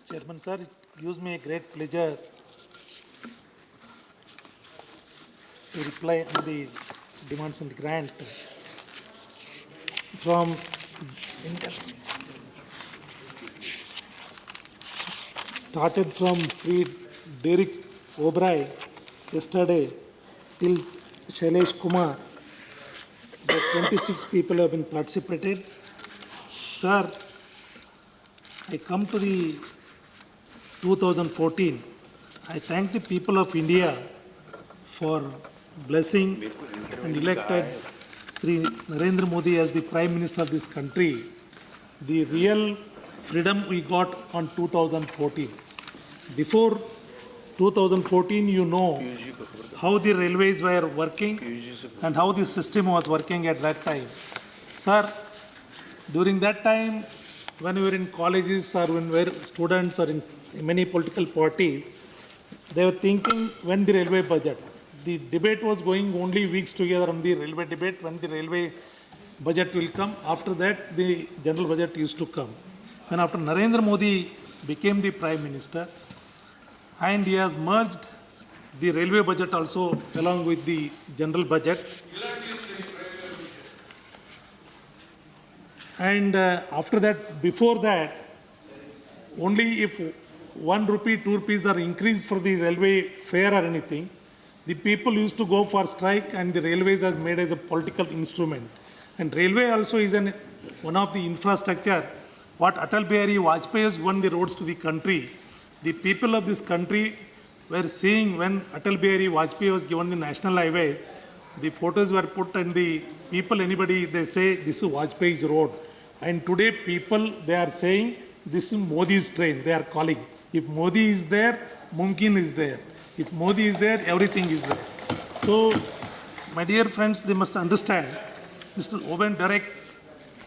Chairman sir, it gives me a great pleasure to reply on the demands on the grant from started from Sri Derek O'Brien yesterday till Shailesh Kumar. The 26 people have been participated. Sir, I come to the 2014. I thank the people of India for blessing and elected Sri Narendra Modi as the Prime Minister of this country. The real freedom we got on 2014. Before 2014, you know how the railways were working and how the system was working at that time. Sir, during that time, when we were in colleges or when we were students or in many political parties, they were thinking when the railway budget. The debate was going only weeks together on the railway debate, when the railway budget will come. After that, the general budget used to come. And after Narendra Modi became the Prime Minister, and he has merged the railway budget also along with the general budget. And after that, before that, only if 1 rupee, 2 rupees are increased for the railway fare or anything, the people used to go for strike, and the railways has made as a political instrument. And railway also is one of the infrastructure. What Atal Bihari Vajpayee has given the roads to the country, the people of this country were seeing when Atal Bihari Vajpayee was given the national highway, the photos were put and the people, anybody, they say this is Vajpayee's road. And today people, they are saying this is Modi's train, they are calling. If Modi is there, Mumkin is there. If Modi is there, everything is there. So, my dear friends, they must understand, Mr. Owen Derek,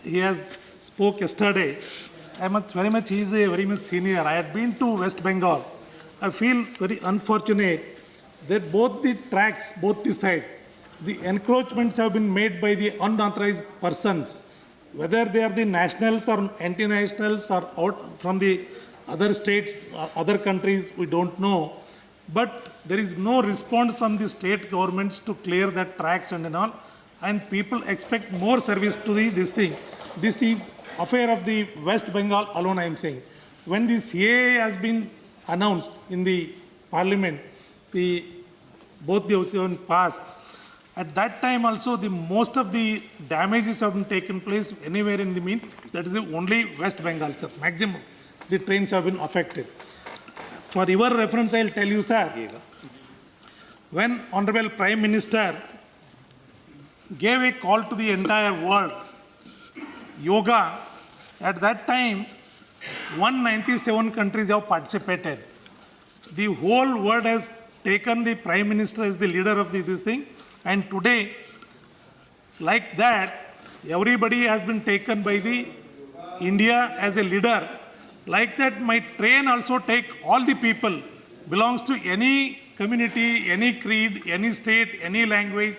he has spoke yesterday. He is a very much senior. I had been to West Bengal. I feel very unfortunate that both the tracks, both the sides, the encroachments have been made by the unauthorized persons, whether they are the nationals or anti-nationals or out from the other states or other countries, we don't know. But there is no response from the state governments to clear that tracks and all. And people expect more service to this thing. This is affair of the West Bengal alone, I am saying. When the CAA has been announced in the parliament, both the houses have passed. At that time also, the most of the damages have been taken place anywhere in the mean. That is the only West Bengal, sir. Maximum, the trains have been affected. For your reference, I will tell you, sir, when Honorable Prime Minister gave a call to the entire world, yoga, at that time, 197 countries have participated. The whole world has taken the Prime Minister as the leader of this thing. And today, like that, everybody has been taken by the India as a leader. Like that, my train also take all the people, belongs to any community, any creed, any state, any language.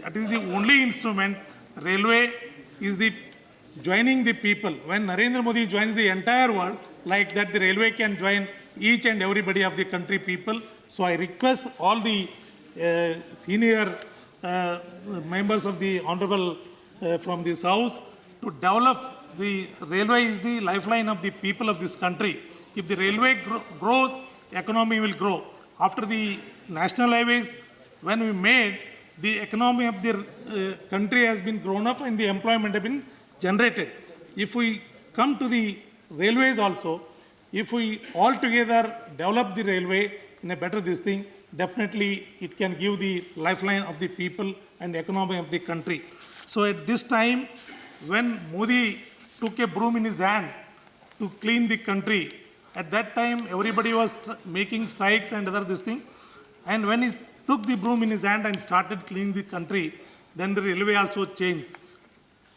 That is the only instrument. Railway is the joining the people. When Narendra Modi joins the entire world, like that the railway can join each and everybody of the country people. So I request all the senior members of the honorable from this house to develop the railway is the lifeline of the people of this country. If the railway grows, economy will grow. After the national highways, when we made, the economy of the country has been grown up and the employment has been generated. If we come to the railways also, if we all together develop the railway in a better this thing, definitely it can give the lifeline of the people and economy of the country. So at this time, when Modi took a broom in his hand to clean the country, at that time everybody was making strikes and other this thing. And when he took the broom in his hand and started cleaning the country, then the railway also changed.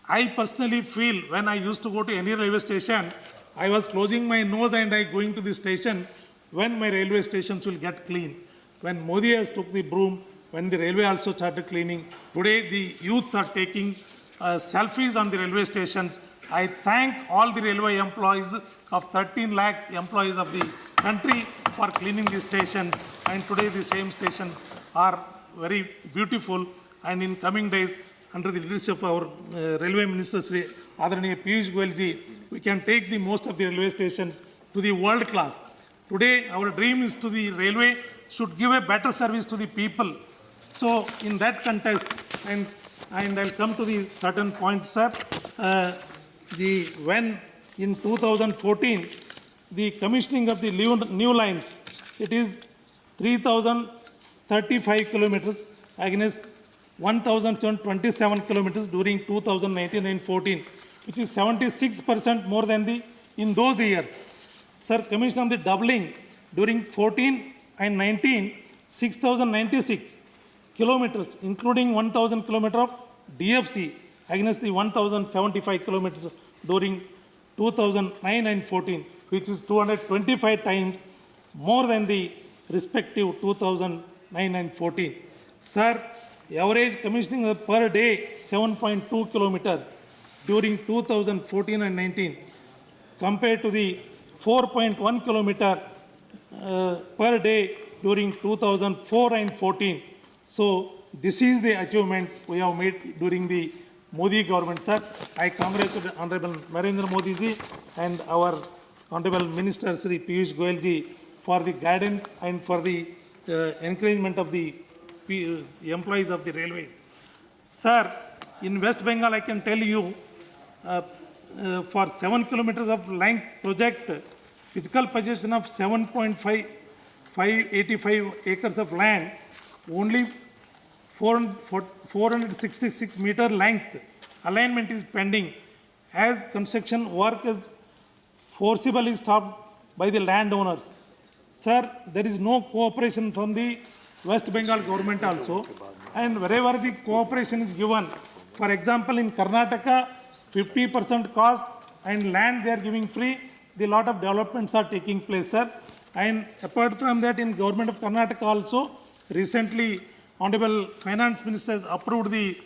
I personally feel when I used to go to any railway station, I was closing my nose and I going to the station when my railway stations will get clean. When Modi has took the broom, when the railway also started cleaning, today the youths are taking selfies on the railway stations I thank all the railway employees of 13 lakh employees of the country for cleaning the stations, and today the same stations are very beautiful, and in coming days, under the leadership of our Railway Minister Sri Adaraniya Piyush Goyal ji, we can take the most of the railway stations to the world class. Today, our dream is to the railway should give a better service to the people. So, in that context, and I'll come to the certain points, sir. When in 2014, the commissioning of the new lines, it is 3,035 kilometers against 1,727 kilometers during 2019 and 14, which is 76% more than in those years. Sir, commission of the doubling during 14 and 19, 6,096 kilometers, including 1,000 kilometers of DFC against the 1,075 kilometers during 2009 and 14, which is 225 times more than the respective 2009 and 14. Sir, average commissioning per day 7.2 kilometers during 2014 and 19 compared to the 4.1 kilometer per day during 2004 and 14. So this is the achievement we have made during the Modi government, sir. I congratulate Honorable Narendra Modi ji and our Honorable Minister Sri Piyush Goyal ji for the guidance and for the encouragement of the employees of the railway. Sir, in West Bengal, I can tell you, for 7 kilometers of length project, physical possession of 7.585 acres of land, only 466 meter length alignment is pending, as construction work is forcibly stopped by the landowners. Sir, there is no cooperation from the West Bengal government also, and wherever the cooperation is given, for example, in Karnataka, 50% cost and land they are giving free, the lot of developments are taking place, sir. And apart from that, in government of Karnataka also, recently, Honorable Finance Minister has approved the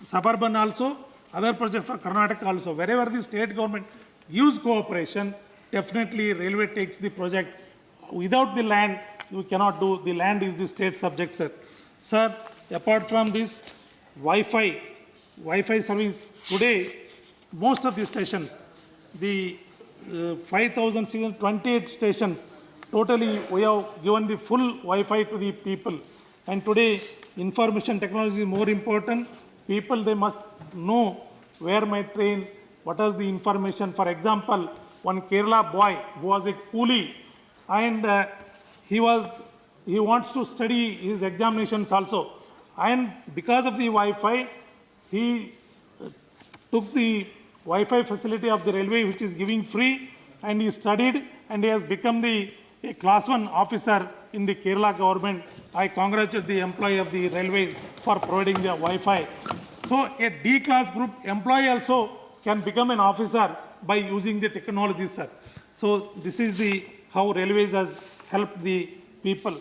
suburban also, other projects for Karnataka also. Wherever the state government gives cooperation, definitely railway takes the project. Without the land, you cannot do. The land is the state subject, sir. Sir, apart from this, Wi-Fi service today, most of the stations, the 5,628 stations, totally we have given the full Wi-Fi to the people. And today, information technology is more important. People, they must know where my train, what is the information. For example, one Kerala boy who was a coolie, and he wants to study his examinations also. And because of the Wi-Fi, he took the Wi-Fi facility of the railway, which is giving free, and he studied, and he has become a class 1 officer in the Kerala government. I congratulate the employee of the railway for providing the Wi-Fi. So a D class group employee also can become an officer by using the technology, sir. So this is how railways has helped the people.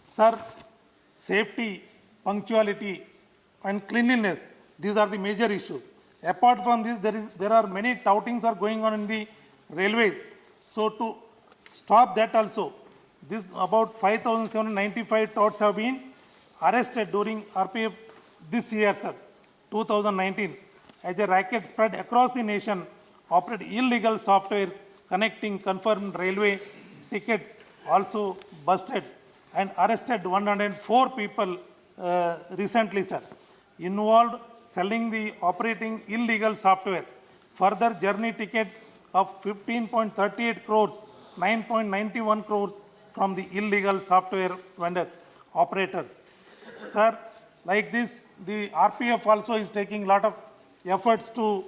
Sir, safety, punctuality, and cleanliness, these are the major issues. Apart from this, there are many toutings are going on in the railways. So to stop that also, this about 5,795 touts have been arrested during RPF this year, sir, 2019, as a racket spread across the nation, operate illegal software connecting confirmed railway tickets, also busted and arrested 104 people recently, sir, involved selling the operating illegal software. Further journey ticket of 15.38 crores, 9.91 crores from the illegal software vendor operator. Sir, like this, the RPF also is taking a lot of efforts to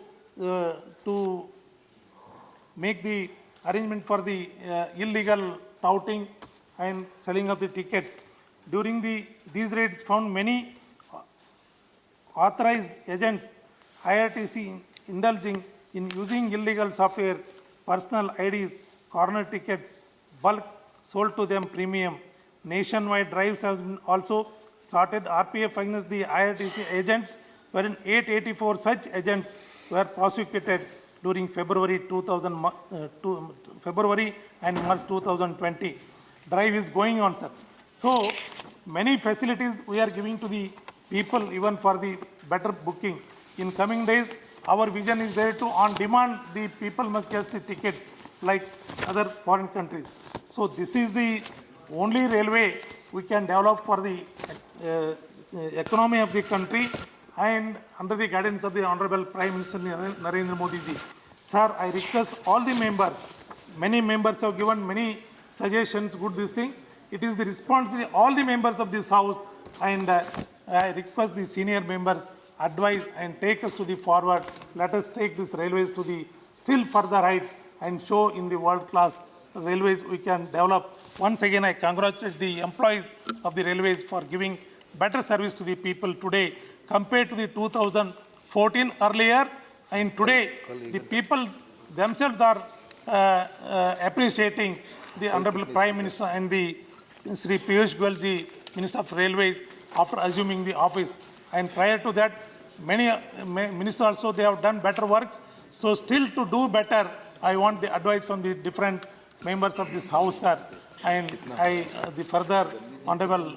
make the arrangement for the illegal touting and selling of the ticket. During these raids found many authorized agents, IRTC, indulging in using illegal software, personal IDs, corner tickets, bulk sold to them premium. Nationwide drives have been also started RPF against the IRTC agents, wherein 884 such agents were prosecuted during February February and March 2020. Drive is going on, sir. So many facilities we are giving to the people even for the better booking. In coming days, our vision is there to on demand the people must get the ticket like other foreign countries. So this is the only railway we can develop for the economy of the country and under the guidance of the Honorable Prime Minister Narendra Modi ji. Sir, I request all the members, many members have given many suggestions, good this thing. It is the responsibility of all the members of this house and I request the senior members advise and take us to the forward. Let us take these railways to the still further heights and show in the world class railways we can develop. Once again, I congratulate the employees of the railways for giving better service to the people today compared to the 2014 earlier. And today, the people themselves are appreciating the Honorable Prime Minister and the Sri Piyush Goyal ji, Minister of Railways, after assuming the office. And prior to that, many ministers also, they have done better works. So still to do better, I want the advice from the different members of this house, sir. And the further Honorable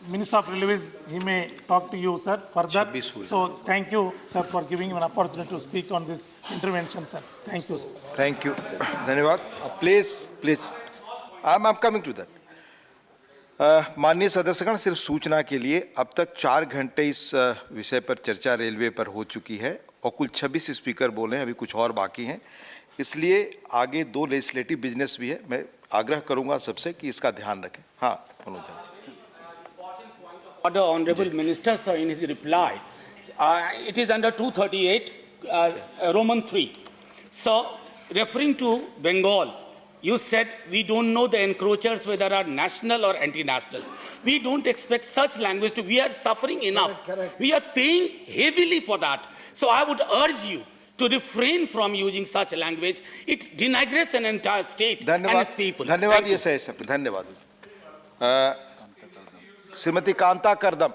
Minister of Railways, he may talk to you, sir, further. So thank you, sir, for giving me an opportunity to speak on this intervention, sir. Thank you, sir. Thank you. धन्यवाद. Please. I'm coming to that. माननीय सदस्यगण, सिर्फ सूचना के लिए अब तक 4 घंटे इस विषय पर चर्चा रेलवे पर हो चुकी है और कुल 26 स्पीकर बोले हैं, अभी कुछ और बाकी हैं, इसलिए आगे 2 लेजिस्लेटिव बिजनेस भी है. मैं आग्रह करूंगा सबसे कि इसका ध्यान रखें. हाँ, Manoj ji. Order, Honorable Minister, sir, in his reply, it is under 238, Roman 3. So, referring to Bengal, you said we don't know the encroachers whether are national or anti-national. We don't expect such language to, we are suffering enough. Correct. We are paying heavily for that. So I would urge you to refrain from using such language. It denigrates an entire state and its people. धन्यवाद. Thank you. ये सही सब. धन्यवाद. श्रीमती कांता करदम.